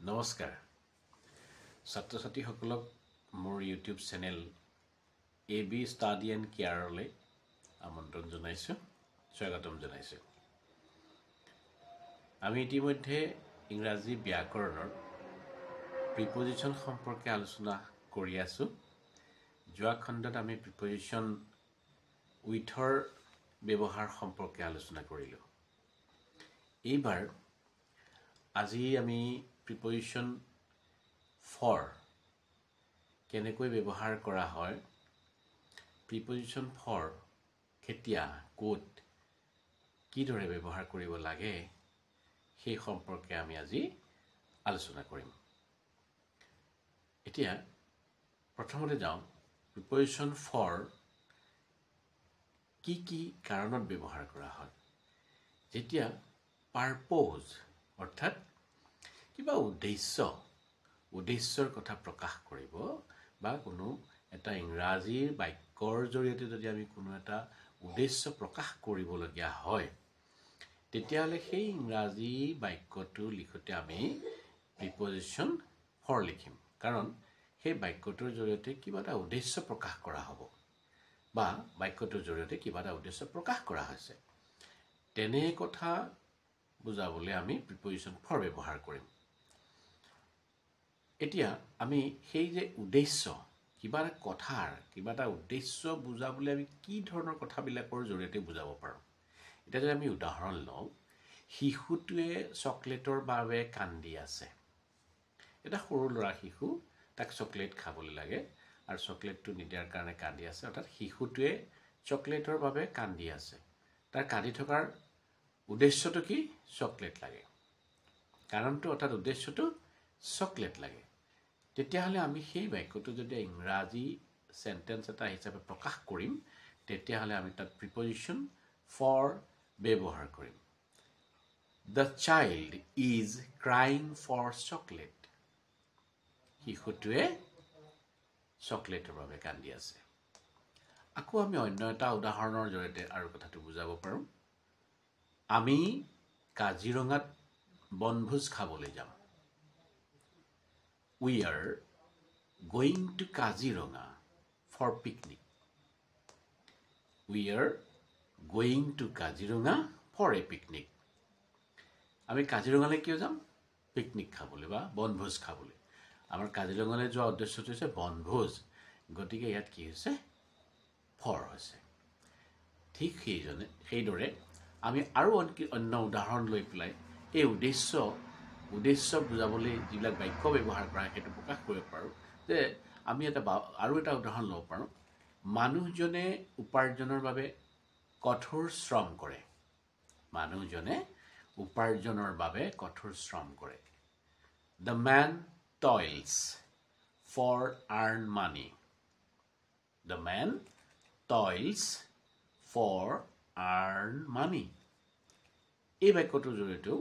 নমস্কাৰ ছাত্ৰ ছাত্ৰীসকলক মোৰ YouTube channel AB study and কেয়াৰলৈ আমন্ত্ৰণ জনাইছোঁ স্বাগতম জনাইছোঁ আমি ইতিমধ্যে ইংৰাজী ব্যাকৰণৰ প্ৰিপজিশ্যন সম্পৰ্কে আলোচনা কৰি আছোঁ যোৱা খণ্ডত আমি প্ৰিপজিশ্যন উইথৰ ব্যৱহাৰ সম্পৰ্কে আলোচনা কৰিলোঁ এইবাৰ আজি আমি প্ৰিপজিশ্যন ফৰ কেনেকৈ ব্যৱহাৰ কৰা হয় প্ৰিপজিশ্যন ফৰ কেতিয়া ক'ত কিদৰে ব্যৱহাৰ কৰিব লাগে সেই সম্পৰ্কে আমি আজি আলোচনা কৰিম এতিয়া প্ৰথমতে যাওঁ প্ৰিপজিশ্যন ফৰ কি কাৰণত ব্যৱহাৰ কৰা হয় যেতিয়া পাৰপ'জ অৰ্থাৎ কিবা উদ্দেশ্যৰ কথা প্ৰকাশ কৰিব বা কোনো এটা ইংৰাজীৰ বাক্যৰ জৰিয়তে যদি আমি কোনো এটা উদ্দেশ্য প্ৰকাশ কৰিবলগীয়া হয় তেতিয়াহ'লে সেই ইংৰাজী বাক্যটো লিখোঁতে আমি প্ৰিপজিশ্যন ফৰ লিখিম কাৰণ সেই বাক্যটোৰ জৰিয়তে কিবা এটা উদ্দেশ্য প্ৰকাশ কৰা হ'ব বা বাক্যটোৰ জৰিয়তে কিবা এটা উদ্দেশ্য প্ৰকাশ কৰা হৈছে তেনে কথা বুজাবলৈ আমি প্ৰিপজিশ্যন ফৰ ব্যৱহাৰ কৰিম এতিয়া আমি সেই যে উদ্দেশ্য কিবা এটা কথাৰ কিবা এটা উদ্দেশ্য বুজাবলৈ আমি কি ধৰণৰ কথাবিলাকৰ জৰিয়তে বুজাব পাৰোঁ এতিয়া যদি আমি উদাহৰণ লওঁ শিশুটোৱে চকলেটৰ বাবে কান্দি আছে এটা সৰু ল'ৰা শিশু তাক চকলেট খাবলৈ লাগে আৰু চকলেটটো নিদিয়াৰ কাৰণে কান্দি আছে অৰ্থাৎ শিশুটোৱে চকলেটৰ বাবে কান্দি আছে তাৰ কান্দি থকাৰ উদ্দেশ্যটো কি চকলেট লাগে কাৰণটো অৰ্থাৎ উদ্দেশ্যটো চকলেট লাগে তেতিয়াহ'লে আমি সেই বাক্যটো যদি ইংৰাজী সেন্টেন্স এটা হিচাপে প্ৰকাশ কৰিম তেতিয়াহ'লে আমি তাত প্ৰিপজিশ্যন ফৰ ব্যৱহাৰ কৰিম The child is crying for chocolate শিশুটোৱে চকলেটৰ বাবে কান্দি আছে আকৌ আমি অন্য এটা উদাহৰণৰ জৰিয়তে আৰু কথাটো বুজাব পাৰোঁ আমি কাজিৰঙাত বনভোজ খাবলৈ যাম We are going to Kaziranga for picnic. We are going to Kaziranga for a picnic. আমি কাজিৰঙালৈ কিয় যাম পিকনিক খাবলৈ বা বনভোজ খাবলৈ আমাৰ কাজিৰঙালৈ যোৱা উদ্দেশ্যটো হৈছে বনভোজ গতিকে ইয়াত কি হৈছে ফৰ হৈছে ঠিক সেইদৰে আমি আৰু অন্য উদাহৰণ লৈ পেলাই এই উদ্দেশ্য বুজাবলৈ যিবিলাক বাক্য ব্যৱহাৰ কৰা সেইটো প্ৰকাশ কৰিব পাৰোঁ যে আমি আৰু এটা উদাহৰণ ল'ব পাৰোঁ মানুহজনে উপাৰ্জনৰ বাবে কঠোৰ শ্ৰম কৰে মানুহজনে উপাৰ্জনৰ বাবে কঠোৰ শ্ৰম কৰে The man toils for earn money The man toils for earn money এই বাক্যটোৰ জৰিয়তেও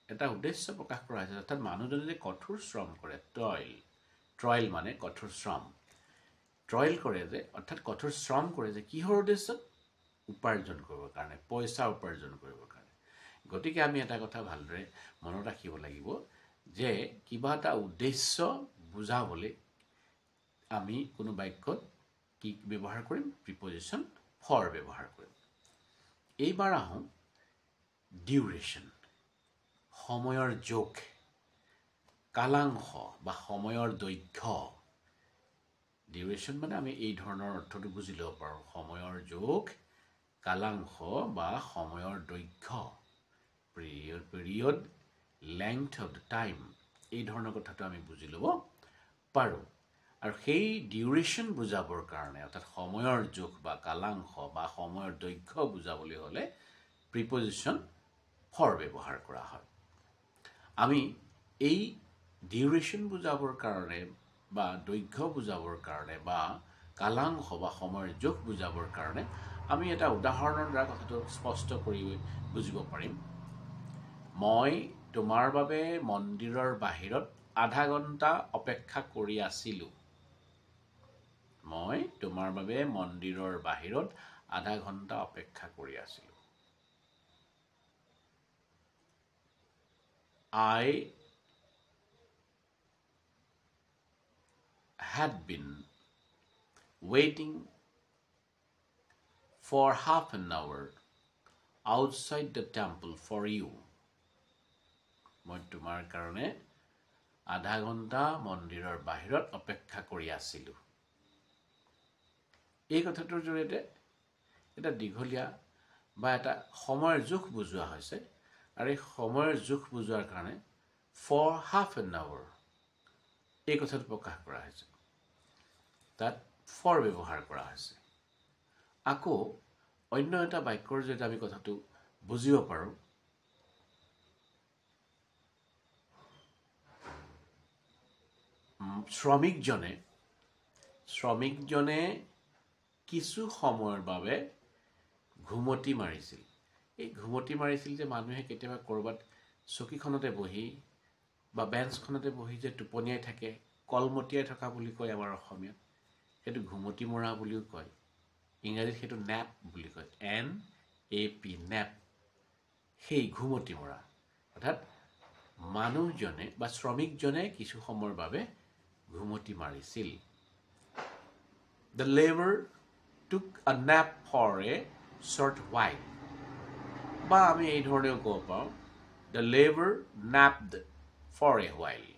এটা উদ্দেশ্য প্ৰকাশ কৰা হৈছে অৰ্থাৎ মানুহজনে যে কঠোৰ শ্ৰম কৰে ট্ৰইল মানে কঠোৰ শ্ৰম ট্ৰইল কৰে যে অৰ্থাৎ কঠোৰ শ্ৰম কৰে যে কিহৰ উদ্দেশ্যত উপাৰ্জন কৰিবৰ কাৰণে পইচা উপাৰ্জন কৰিবৰ কাৰণে গতিকে আমি এটা কথা ভালদৰে মনত ৰাখিব লাগিব যে কিবা এটা উদ্দেশ্য বুজাবলৈ আমি কোনো বাক্যত কি ব্যৱহাৰ কৰিম প্ৰিপজিশ্যন ফৰ ব্যৱহাৰ কৰিম এইবাৰ আহোঁ ডিউৰেশ্যন সময়ৰ জোখ কালাংশ বা সময়ৰ দৈৰ্ঘ্য ডিউৰেশ্যন মানে আমি এই ধৰণৰ অৰ্থটো বুজি ল'ব পাৰোঁ সময়ৰ জোখ কালাংশ বা সময়ৰ দৈৰ্ঘ্য period length of the time এই ধৰণৰ কথাটো আমি বুজি ল'ব পাৰোঁ আৰু সেই ডিউৰেশ্যন বুজাবৰ কাৰণে অৰ্থাৎ সময়ৰ জোখ বা কালাংশ বা সময়ৰ দৈৰ্ঘ্য বুজাবলৈ হ'লে প্ৰিপজিশ্যন ফৰ ব্যৱহাৰ কৰা হয় আমি এই ডিউৰেশ্যন বুজাবৰ কাৰণে বা দৈৰ্ঘ্য বুজাবৰ কাৰণে বা কালাংশ বা সময়ৰ জোখ বুজাবৰ কাৰণে আমি এটা উদাহৰণৰ দ্বাৰা কথাটো স্পষ্ট কৰি বুজিব পাৰিম মই তোমাৰ বাবে মন্দিৰৰ বাহিৰত আধা ঘণ্টা অপেক্ষা কৰি আছিলোঁ মই তোমাৰ বাবে মন্দিৰৰ বাহিৰত আধা ঘণ্টা অপেক্ষা কৰি আছিলোঁ I had been waiting for half an hour outside the temple for you. মই তোমাৰ কাৰণে আধা ঘণ্টা মন্দিৰৰ বাহিৰত অপেক্ষা কৰি আছিলোঁ। এই কথাটোৰ জৰিয়তে এটা দীঘলীয়া বা এটা সময়ৰ জোখ বুজোৱা হৈছে আৰু এই সময়ৰ জোখ বুজোৱাৰ কাৰণে for half an hour এই কথাটো প্ৰকাশ কৰা হৈছে। তাত for ব্যৱহাৰ কৰা হৈছে। আকৌ অন্য এটা বাক্যৰ জৰিয়তে আমি কথাটো বুজিব পাৰোঁ। শ্ৰমিকজনে কিছু সময়ৰ বাবে ঘুমটি মাৰিছিল। এই ঘুমটি মাৰিছিল যে মানুহে কেতিয়াবা ক'ৰবাত চকীখনতে বহি বা বেঞ্চখনতে বহি যে টোপনিয়াই থাকে, কলমটিয়াই থকা বুলি কয় আমাৰ অসমীয়াত, সেইটো ঘুমটি মৰা বুলিও কয়। ইংৰাজীত সেইটো নেপ বুলি কয়, NAP নেপ। সেই ঘুমটি মৰা অৰ্থাৎ মানুহজনে বা শ্ৰমিকজনে কিছু সময়ৰ বাবে ঘুমটি মাৰিছিল। The laborer took a nap for a short while. বা আমি এই ধৰণেও ক'ব পাৰোঁ, the laborer napped for a while.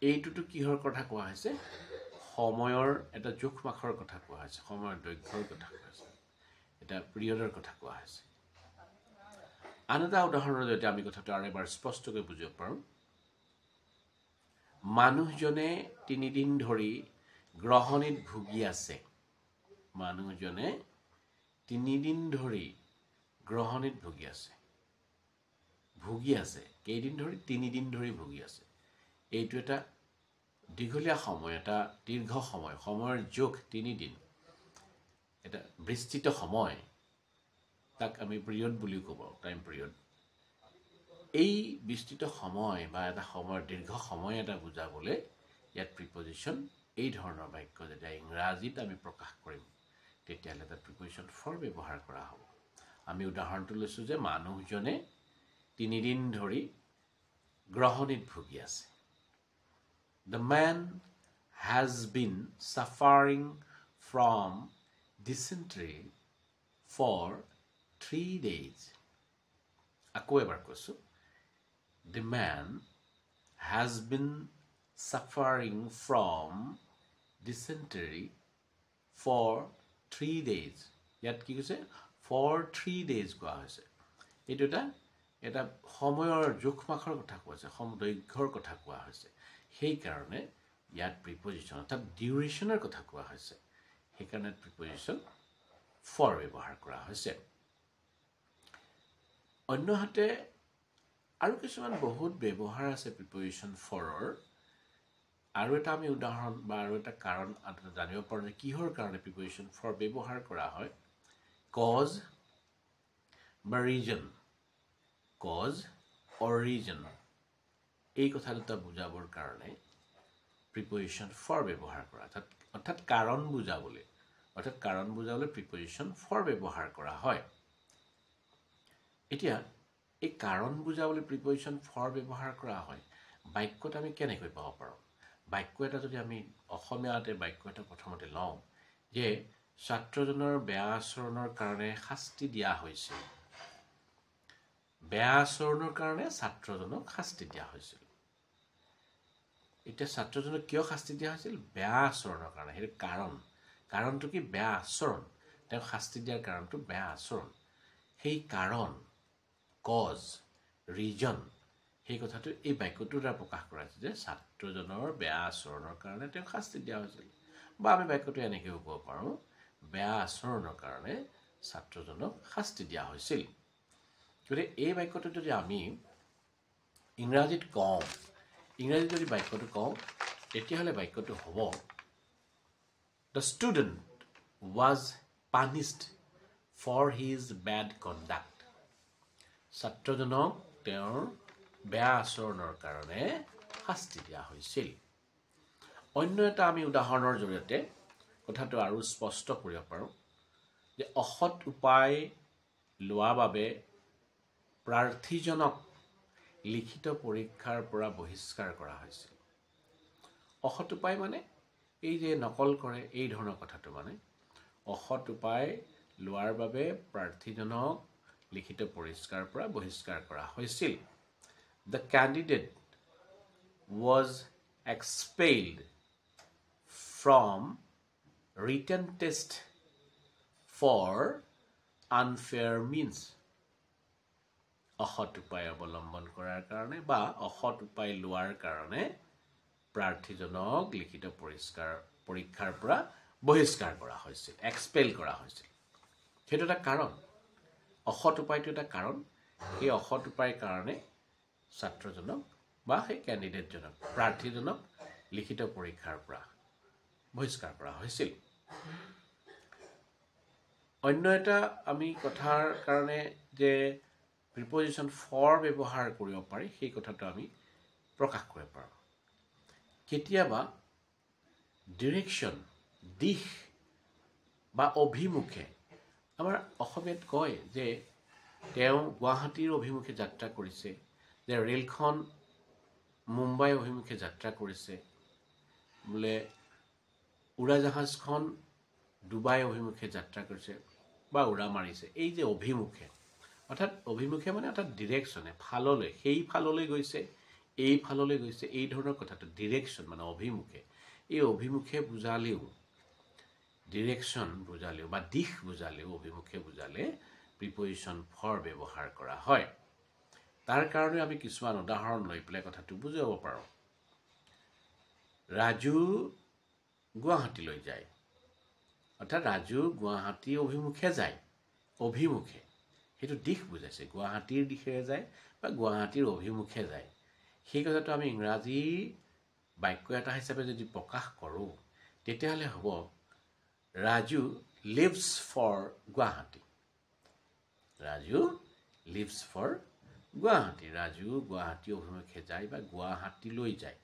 এইটোতো কিহৰ কথা কোৱা হৈছে? সময়ৰ এটা জোখমাখৰ কথা কোৱা হৈছে, সময়ৰ দৈৰ্ঘ্যৰ কথা কোৱা হৈছে, এটা পিৰিয়ডৰ কথা কোৱা হৈছে। আন এটা উদাহৰণৰ জৰিয়তে আমি কথাটো আৰু এবাৰ স্পষ্টকৈ বুজিব পাৰোঁ। মানুহজনে 3 দিন ধৰি গ্ৰহণীত ভুগি আছে। মানুহজনে 3 দিন ধৰি গ্ৰহণীত ভুগি আছে। ভুগি আছে কেইদিন ধৰি? 3 দিন ধৰি ভুগি আছে। এইটো এটা দীঘলীয়া সময়, এটা দীৰ্ঘ সময়, সময়ৰ জোখ 3 দিন, এটা বিস্তৃত সময়, তাক আমি পিৰিয়ড বুলিও ক'ব, টাইম পিৰিয়ড। এই বিস্তৃত সময় বা এটা সময়ৰ দীৰ্ঘ সময় এটা বুজাবলৈ ইয়াত প্ৰিপজিশ্যন এই ধৰণৰ বাক্য যেতিয়া ইংৰাজীত আমি প্ৰকাশ কৰিম তেতিয়াহ'লে তাত প্ৰিপজিশ্যন ফৰ ব্যৱহাৰ কৰা হ'ব। আমি উদাহৰণটো লৈছোঁ যে মানুহজনে 3 দিন ধৰি গ্ৰহণীত ভুগি আছে। The man has been suffering from dysentery for 3 days. আকৌ এবাৰ কৈছোঁ, the man has been suffering from dysentery for 3 days. ইয়াত কি কৈছে? for 3 days কোৱা হৈছে। এইটো এটা সময়ৰ জোখমাখৰ কথা কোৱা হৈছে, দৈৰ্ঘ্যৰ কথা কোৱা হৈছে। সেইকাৰণে ইয়াত প্ৰিপজিশ্যন অৰ্থাৎ ডিউৰেশ্যনৰ কথা কোৱা হৈছে। সেইকাৰণে প্ৰিপজিশ্যন ফৰ ব্যৱহাৰ কৰা হৈছে। অন্যহাতে আৰু কিছুমান বহুত ব্যৱহাৰ আছে প্ৰিপজিশ্যন ফৰৰ। আৰু এটা আমি উদাহৰণ বা আৰু এটা কাৰণ জানিব পাৰোঁ যে কিহৰ কাৰণে প্ৰিপজিশ্যন ফৰ ব্যৱহাৰ কৰা হয়। কজ বা ৰিজন, কজ অৰ ৰিজন, এই কথা দুটা বুজাবৰ কাৰণে প্ৰিপজিশ্যন ফৰ ব্যৱহাৰ কৰা, অৰ্থাৎ কাৰণ বুজাবলৈ, প্ৰিপজিশ্যন ফৰ ব্যৱহাৰ কৰা হয়। এতিয়া এই কাৰণ বুজাবলৈ প্ৰিপজিশ্যন ফৰ ব্যৱহাৰ কৰা হয়, বাক্যত আমি কেনেকৈ পাব পাৰোঁ? বাক্য এটা যদি আমি অসমীয়াতে বাক্য এটা প্ৰথমতে লওঁ যে ছাত্ৰজনৰ বেয়া আচৰণৰ কাৰণে শাস্তি দিয়া হৈছিল। বেয়া আচৰণৰ কাৰণে ছাত্ৰজনক শাস্তি দিয়া হৈছিল। এতিয়া ছাত্ৰজনক কিয় শাস্তি দিয়া হৈছিল? বেয়া আচৰণৰ কাৰণে। সেইটো কাৰণটো কি? বেয়া আচৰণ। তেওঁক শাস্তি দিয়াৰ কাৰণটো বেয়া আচৰণ। সেই কাৰণ, কজ, ৰিজন, সেই কথাটো এই বাক্যটোৰ দ্বাৰা প্ৰকাশ কৰা হৈছে যে ছাত্ৰজনৰ বেয়া আচৰণৰ কাৰণে তেওঁক শাস্তি দিয়া হৈছিল। বা আমি বাক্যটো এনেকৈও ক'ব পাৰোঁ, বেয়া আচৰণৰ কাৰণে ছাত্ৰজনক শাস্তি দিয়া হৈছিল। গতিকে এই বাক্যটো যদি আমি ইংৰাজীত যদি বাক্যটো কওঁ তেতিয়াহ'লে বাক্যটো হ'ব, The student was punished for his bad conduct. ছাত্ৰজনক তেওঁৰ বেয়া আচৰণৰ কাৰণে শাস্তি দিয়া হৈছিল। অন্য এটা আমি উদাহৰণৰ জৰিয়তে কথাটো আৰু স্পষ্ট কৰিব পাৰোঁ যে অসৎ উপায় লোৱা বাবে প্ৰাৰ্থীজনক লিখিত পৰীক্ষাৰ পৰা বহিষ্কাৰ কৰা হৈছিল। অসৎ উপায় মানে এই যে নকল কৰে এই ধৰণৰ কথাটো মানে অসৎ উপায় লোৱাৰ বাবে প্ৰাৰ্থীজনক লিখিত পৰিষ্কাৰ পৰা বহিষ্কাৰ কৰা হৈছিল The candidate was expelled from written test for unfair means অসৎ উপায় অৱলম্বন কৰাৰ কাৰণে বা অসৎ উপায় লোৱাৰ কাৰণে প্ৰাৰ্থীজনক লিখিত পৰীক্ষাৰ পৰা বহিষ্কাৰ কৰা হৈছিল এক্সপেল কৰা হৈছিল সেইটো এটা কাৰণ অসৎ উপায়টো এটা কাৰণ এই অসৎ উপায়ৰ কাৰণে ছাত্ৰজনক বা সেই ক্যান্ডিডেটজনক প্ৰাৰ্থীজনক লিখিত পৰীক্ষাৰ পৰা বহিষ্কাৰ কৰা হৈছিল অন্য এটা আমি কথাৰ কাৰণে যে প্ৰিপজিশন ফৰ ব্যৱহাৰ কৰিব পাৰি সেই কথাটো আমি প্ৰকাশ কৰিব পাৰোঁ কেতিয়াবা ডিৰেকশন দিশ বা অভিমুখে আমাৰ অসমীয়াত কয় যে তেওঁ গুৱাহাটীৰ অভিমুখে যাত্ৰা কৰিছে যে ৰেলখন মুম্বাই অভিমুখে যাত্ৰা কৰিছে বোলে উৰাজাহাজখন ডুবাই অভিমুখে যাত্ৰা কৰিছে বা উৰা মাৰিছে এই যে অভিমুখে অৰ্থাৎ অভিমুখে মানে অৰ্থাৎ ডিৰেকশনে ফাললৈ সেই ফাললৈ গৈছে এই ফাললৈ গৈছে এই ধৰণৰ কথাটো ডিৰেকশন মানে অভিমুখে এই অভিমুখে বুজালেও ডিৰেকশন বুজালেও বা দিশ বুজালেও অভিমুখে বুজালে প্ৰিপজিশন ফৰ ব্যৱহাৰ কৰা হয় তাৰ কাৰণে আমি কিছুমান উদাহৰণ লৈ পেলাই কথাটো বুজাব পাৰোঁ ৰাজু গুৱাহাটীলৈ যায় অৰ্থাৎ ৰাজু গুৱাহাটী অভিমুখে যায় অভিমুখে সেইটো দিশ বুজাইছে গুৱাহাটীৰ দিশেৰে যায় বা গুৱাহাটীৰ অভিমুখে যায় সেই কথাটো আমি ইংৰাজী বাক্য এটা হিচাপে যদি প্ৰকাশ কৰোঁ তেতিয়াহ'লে হ'ব Raju leaves for Guwahati Raju leaves for Guwahati Raju Guwahati অভিমুখে যায় বা গুৱাহাটীলৈ যায়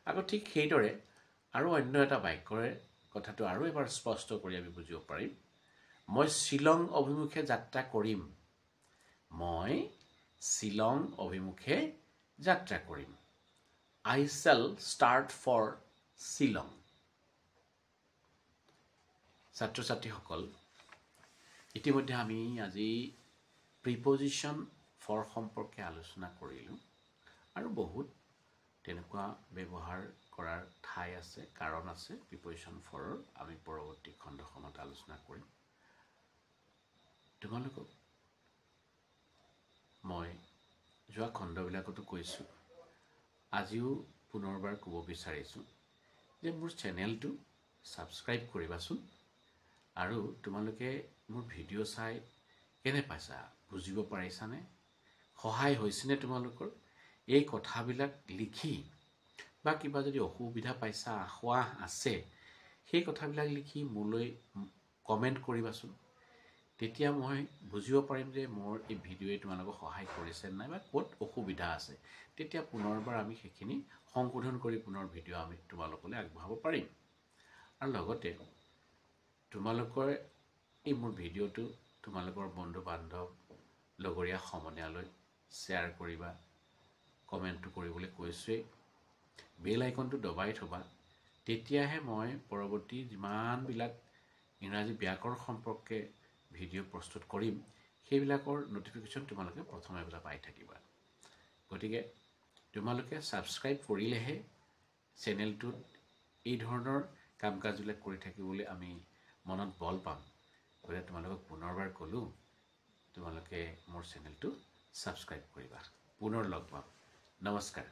আকৌ ঠিক সেইদৰে আৰু অন্য এটা বাক্যৰে কথাটো আৰু এবাৰ স্পষ্ট কৰি আমি বুজিব পাৰিম মই শিলং অভিমুখে যাত্ৰা কৰিম মই শিলং অভিমুখে যাত্ৰা কৰিম I shall start for Shillong ছাত্ৰ ছাত্ৰীসকল ইতিমধ্যে আমি আজি প্ৰিপজিশন ফৰ সম্পৰ্কে আলোচনা কৰিলোঁ আৰু বহুত তেনেকুৱা ব্যৱহাৰ কৰাৰ ঠাই আছে কাৰণ আছে প্ৰিপজিশন ফৰৰ আমি পৰৱৰ্তী খণ্ডখনত আলোচনা কৰিম তোমালোকক মই যোৱা খণ্ডবিলাকতো কৈছোঁ আজিও পুনৰবাৰ ক'ব বিচাৰিছোঁ যে মোৰ চেনেলটো ছাবস্ক্ৰাইব কৰিবাচোন আৰু তোমালোকে মোৰ ভিডিঅ' চাই কেনে পাইছা বুজিব পাৰিছানে সহায় হৈছেনে তোমালোকৰ এই কথাবিলাক লিখি বা কিবা যদি অসুবিধা পাইছা আখোৱা আছে সেই কথাবিলাক লিখি মোলৈ কমেণ্ট কৰিবাচোন তেতিয়া মই বুজিব পাৰিম যে মোৰ এই ভিডিঅ'য়ে তোমালোকক সহায় কৰিছে নাই বা ক'ত অসুবিধা আছে তেতিয়া পুনৰবাৰ আমি সেইখিনি সংশোধন কৰি পুনৰ ভিডিঅ' আমি তোমালোকলৈ আগবঢ়াব পাৰিম আৰু লগতে তোমালোকৰ এই মোৰ ভিডিঅ'টো তোমালোকৰ বন্ধু বান্ধৱ লগৰীয়া সমনীয়ালৈ শ্বেয়াৰ কৰিবা কমেণ্টটো কৰিবলৈ কৈছোৱেই বেল আইকনটো দবাই থবা তেতিয়াহে মই পৰৱৰ্তী যিমানবিলাক ইংৰাজী ব্যাকৰণ সম্পৰ্কে ভিডিঅ' প্ৰস্তুত কৰিম সেইবিলাকৰ নটিফিকেশ্যন তোমালোকে প্ৰথমে পাই থাকিবা গতিকে তোমালোকে ছাবস্ক্ৰাইব কৰিলেহে চেনেলটোত এই ধৰণৰ কাম কাজবিলাক কৰি থাকিবলৈ আমি মনত বল পাম গতিকে তোমালোকক পুনৰবাৰ ক'লোঁ তোমালোকে মোৰ চেনেলটো ছাবস্ক্ৰাইব কৰিবা পুনৰ লগ পাম নমস্কাৰ